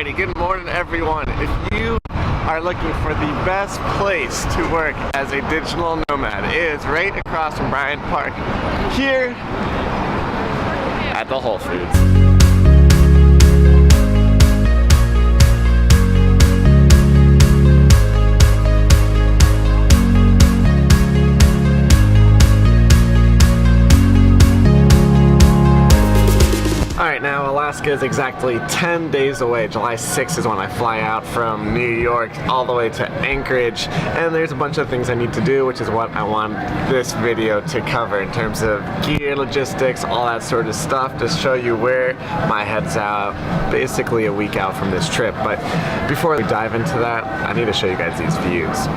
Alrighty, good morning everyone. If you are looking for the best place to work as a digital nomad, it is right across from Bryant Park, here at the Whole Foods. Alright, now Alaska is exactly 10 days away. July 6th is when I fly out from New York all the way to Anchorage, and there's a bunch of things I need to do, which is what I want this video to cover in terms of gear, logistics, all that sort of stuff, to show you where my head's at, basically a week out from this trip. But before we dive into that, I need to show you guys these views.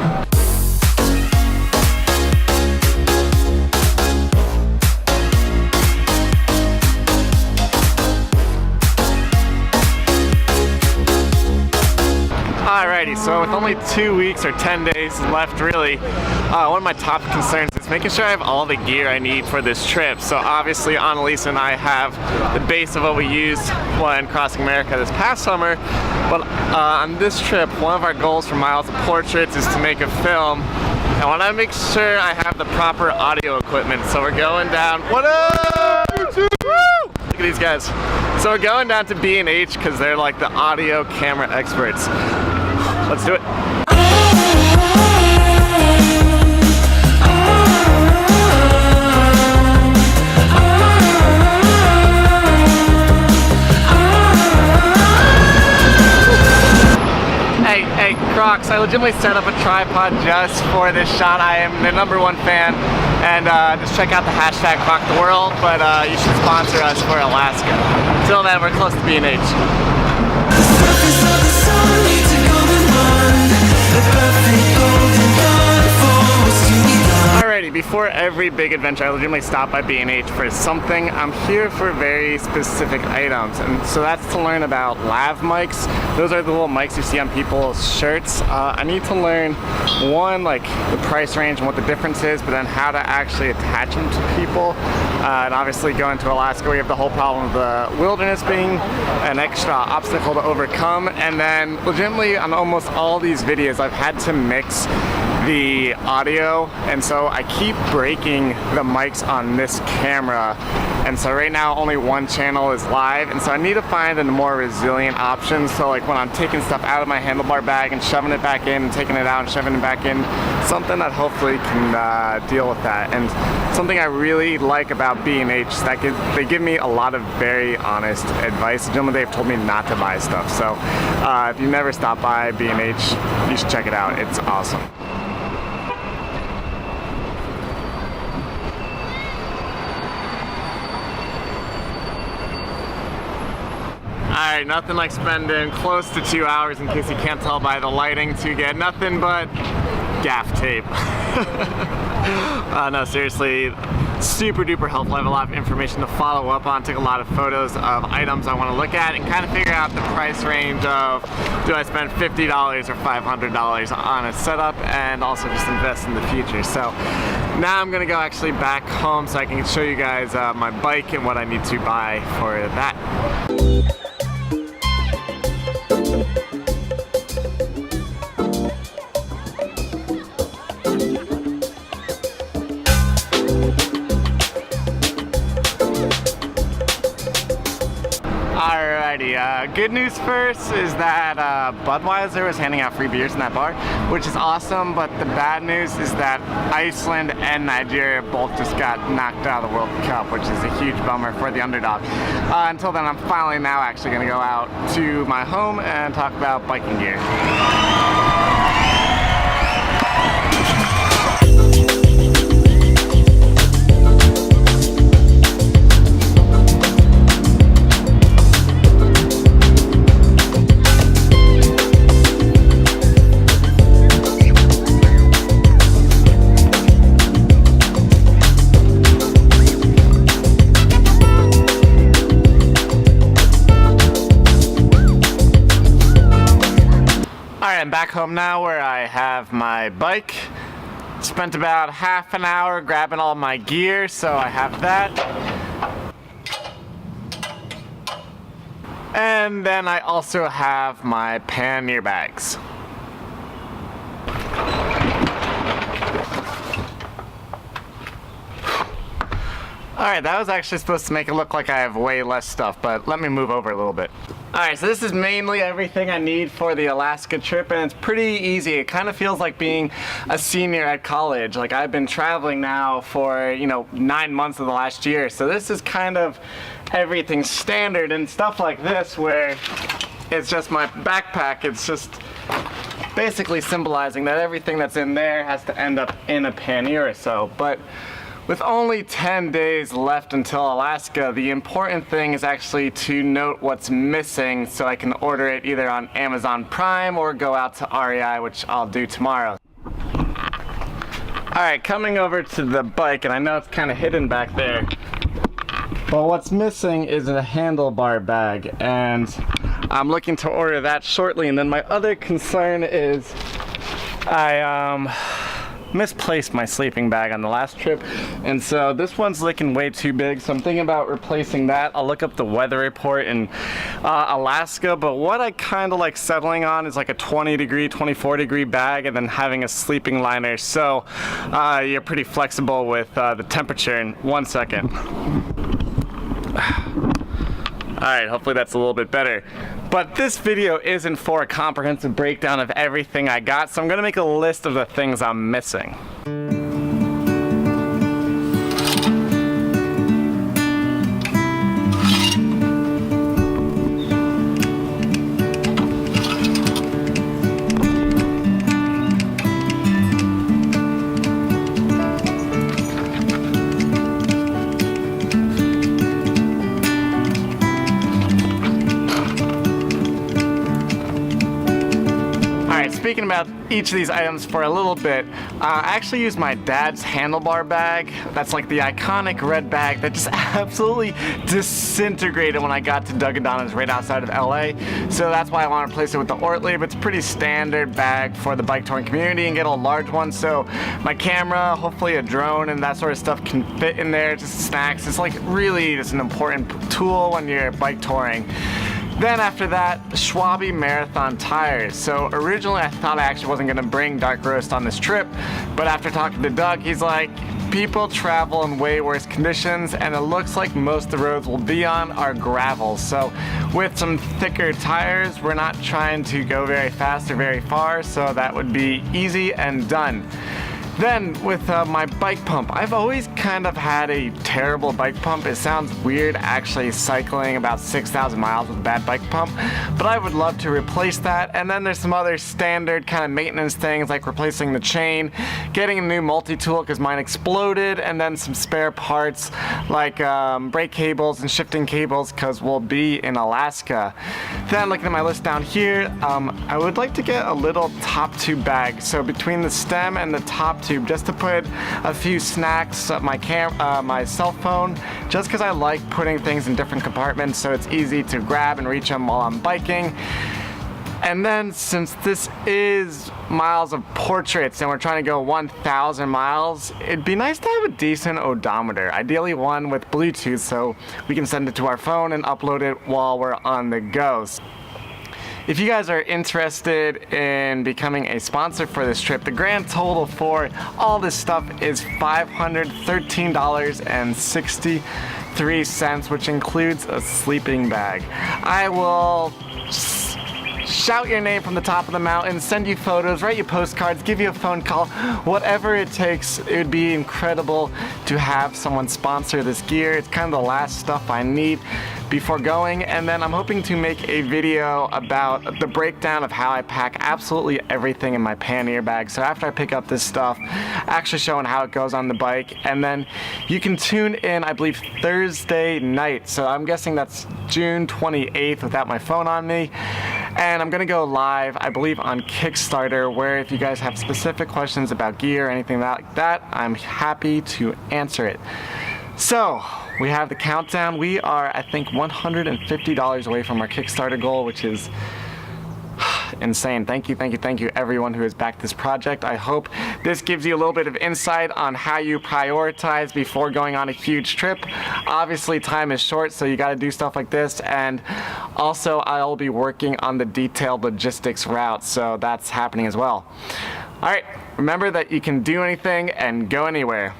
Alrighty, so with only 2 weeks or 10 days left really, one of my top concerns is making sure I have all the gear I need for this trip. So obviously Annalisa and I have the base of what we used when crossing America this past summer, but on this trip, one of our goals for Miles of Portraits is to make a film. I want to make sure I have the proper audio equipment, so we're going down. What up? Look at these guys. So we're going down to B&H because they're like the audio camera experts. Let's do it. Hey, Crocs, I legitimately set up a tripod just for this shot. I am the #1 fan, and just check out the hashtag #RockTheWorld, but you should sponsor us for Alaska. Till then, we're close to B&H. Alrighty, before every big adventure, I legitimately stop by B&H for something. I'm here for very specific items, and so that's to learn about lav mics. Those are the little mics you see on people's shirts. I need to learn, one, like the price range and what the difference is, but then how to actually attach them to people. And obviously going to Alaska, we have the whole problem of the wilderness being an extra obstacle to overcome. And then legitimately on almost all these videos, I've had to mix the audio, and so I keep breaking the mics on this camera, and so right now only one channel is live, and so I need to find a more resilient option. So like when I'm taking stuff out of my handlebar bag and shoving it back in and taking it out and shoving it back in, something that hopefully can deal with that. And something I really like about B&H is that they give me a lot of very honest advice. Gentlemen, they've told me not to buy stuff, so if you've never stopped by B&H, you should check it out. It's awesome. Alright, nothing like spending close to 2 hours, in case you can't tell by the lighting, to get nothing but gaff tape. No, seriously, super duper helpful. I have a lot of information to follow up on. Took a lot of photos of items I want to look at and kind of figure out the price range of, do I spend $50 or $500 on a setup, and also just invest in the future. So now I'm gonna go actually back home so I can show you guys my bike and what I need to buy for that. Alrighty, good news first is that Budweiser was handing out free beers in that bar, which is awesome, but the bad news is that Iceland and Nigeria both just got knocked out of the World Cup, which is a huge bummer for the underdog. Until then, I'm finally now actually going to go out to my home and talk about biking gear. Alright, I'm back home now where I have my bike. Spent about half an hour grabbing all my gear, so I have that. And then I also have my pannier bags. Alright, that was actually supposed to make it look like I have way less stuff, but let me move over a little bit. Alright, so this is mainly everything I need for the Alaska trip, and it's pretty easy. It kind of feels like being a senior at college. Like, I've been traveling now for, 9 months of the last year, so this is kind of everything standard and stuff like this where it's just my backpack. It's just basically symbolizing that everything that's in there has to end up in a pannier or so. But with only 10 days left until Alaska, the important thing is actually to note what's missing so I can order it either on Amazon Prime or go out to REI, which I'll do tomorrow. Alright, coming over to the bike, and I know it's kind of hidden back there, but what's missing is a handlebar bag, and I'm looking to order that shortly. And then my other concern is I misplaced my sleeping bag on the last trip, and so this one's looking way too big, so I'm thinking about replacing that. I'll look up the weather report in Alaska, but what I kind of like settling on is like a 20-degree, 24-degree bag, and then having a sleeping liner, so you're pretty flexible with the temperature. In 1 second. Alright, hopefully that's a little bit better. But this video isn't for a comprehensive breakdown of everything I got, so I'm going to make a list of the things I'm missing. Speaking about each of these items for a little bit, I actually used my dad's handlebar bag. That's like the iconic red bag that just absolutely disintegrated when I got to Dunkin' Donuts right outside of LA. So that's why I want to replace it with the Ortlieb. It's a pretty standard bag for the bike touring community, and get a large one so my camera, hopefully a drone and that sort of stuff can fit in there, just snacks. It's like really just an important tool when you're bike touring. Then after that, Schwalbe Marathon tires. So originally I thought I actually wasn't gonna bring Dark Roast on this trip, but after talking to Doug, he's like, people travel in way worse conditions, and it looks like most of the roads we'll be on are gravel. So with some thicker tires, we're not trying to go very fast or very far, so that would be easy and done. Then with my bike pump, I've always kind of had a terrible bike pump. It sounds weird actually cycling about 6,000 miles with a bad bike pump, but I would love to replace that. And then there's some other standard kind of maintenance things like replacing the chain, getting a new multi-tool because mine exploded, and then some spare parts like brake cables and shifting cables because we'll be in Alaska. Then looking at my list down here, I would like to get a little top tube bag. So between the stem and the top tube, just to put a few snacks, my cell phone, just because I like putting things in different compartments so it's easy to grab and reach them while I'm biking. And then since this is miles of portraits and we're trying to go 1,000 miles, it'd be nice to have a decent odometer, ideally one with Bluetooth so we can send it to our phone and upload it while we're on the go. If you guys are interested in becoming a sponsor for this trip, the grand total for all this stuff is $513.63, which includes a sleeping bag. I will shout your name from the top of the mountain, send you photos, write you postcards, give you a phone call, whatever it takes. It would be incredible to have someone sponsor this gear. It's kind of the last stuff I need before going, and then I'm hoping to make a video about the breakdown of how I pack absolutely everything in my pannier bag. So after I pick up this stuff, actually showing how it goes on the bike, and then you can tune in, I believe, Thursday night. So I'm guessing that's June 28th without my phone on me. And I'm gonna go live, I believe, on Kickstarter, where if you guys have specific questions about gear or anything like that, I'm happy to answer it. So we have the countdown. We are, I think, $150 away from our Kickstarter goal, which is insane. Thank you everyone who has backed this project. I hope this gives you a little bit of insight on how you prioritize before going on a huge trip. Obviously time is short, so you got to do stuff like this, and also I'll be working on the detailed logistics route, so that's happening as well. All right, remember that you can do anything and go anywhere.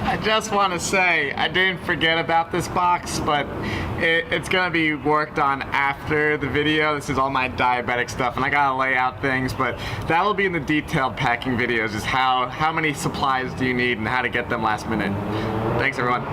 I just want to say, I didn't forget about this box, but it's going to be worked on after the video. This is all my diabetic stuff, and I got to lay out things, but that will be in the detailed packing videos, is how many supplies do you need and how to get them last minute. Thanks, everyone.